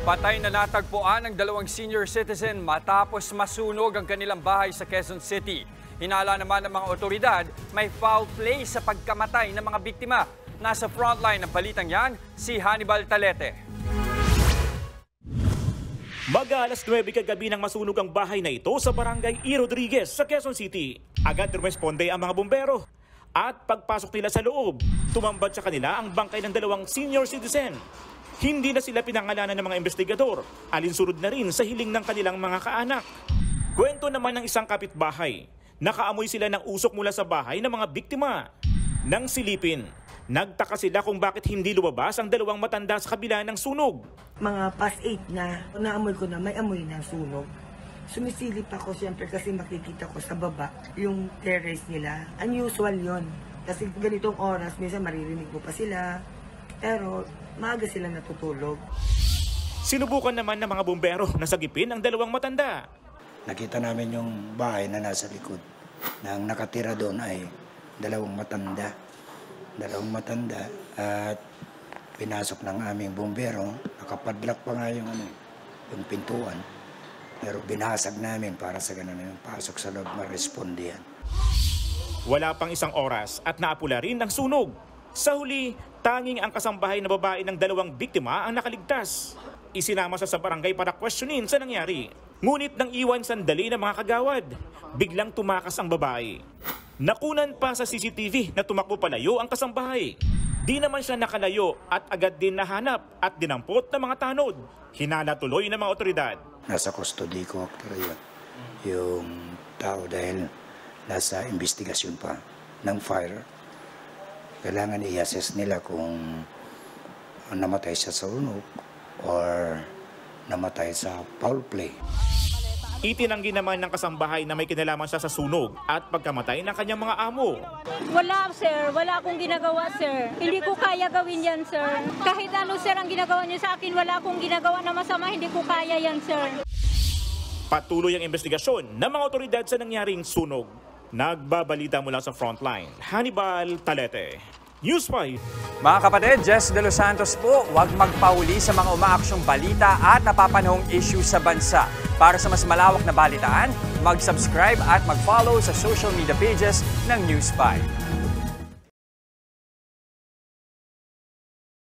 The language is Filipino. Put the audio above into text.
Patay na natagpuan ng dalawang senior citizen matapos masunog ang kanilang bahay sa Quezon City. Hinala naman ng mga otoridad, may foul play sa pagkamatay ng mga biktima. Nasa frontline ng balitang yan, si Hannibal Talete. Mag-alas 9 kagabi nang masunog ang bahay na ito sa barangay E. Rodriguez sa Quezon City. Agad rumesponde ang mga bumbero. At pagpasok nila sa loob, tumambad sa kanila ang bangkay ng dalawang senior citizen. Hindi na sila pinangalanan ng mga investigador, alinsunod na rin sa hiling ng kanilang mga kaanak. Kwento naman ng isang kapitbahay, nakaamoy sila ng usok mula sa bahay ng mga biktima. Nang silipin, nagtaka sila kung bakit hindi lumabas ang dalawang matanda sa kabila ng sunog. Mga past 8 na, naamoy ko na may amoy ng sunog. Sumisilip ako siyempre kasi makikita ko sa baba yung terrace nila. Unusual yon. Kasi ganitong oras, minsan maririnig mo pa sila. Pero maaga sila natutulog. Sinubukan naman ng mga bumbero na sagipin ang dalawang matanda. Nakita namin yung bahay na nasa likod. Nang nakatira doon ay dalawang matanda. At pinasok ng aming bumbero. Nakapadlock pa nga yung pintuan. Pero binasag namin para sa ganun yung pasok sa loob marespondihan. Wala pang isang oras at naapula rin ang sunog. Sa huli, tanging ang kasambahay na babae ng dalawang biktima ang nakaligtas. Isinama siya sa barangay para questionin sa nangyari. Ngunit nang iwan sandali ng mga kagawad, biglang tumakas ang babae. Nakunan pa sa CCTV na tumakbo palayo ang kasambahay. Di naman siya nakalayo at agad din nahanap at dinampot ng mga tanod. Hinala tuloy ng mga otoridad. Nasa custody ko actually yung tao dahil nasa investigasyon pa ng fire. Kailangan i-assess nila kung namatay siya sa sunog or namatay sa foul play. Itinanggi naman ng kasambahay na may kinalaman siya sa sunog at pagkamatay ng kanyang mga amo. Wala, sir. Wala akong ginagawa, sir. Hindi ko kaya gawin yan, sir. Kahit ano, sir, ang ginagawa niyo sa akin, wala akong ginagawa na masama, hindi ko kaya yan, sir. Patuloy ang investigasyon ng mga otoridad sa nangyaring sunog. Nagbabalita mula sa frontline, Hannibal Talete, News 5. Mga kapatid, Jess De Los Santos po, huwag magpahuli sa mga umaaksyong balita at napapanahong issue sa bansa. Para sa mas malawak na balitaan, mag-subscribe at mag-follow sa social media pages ng News 5.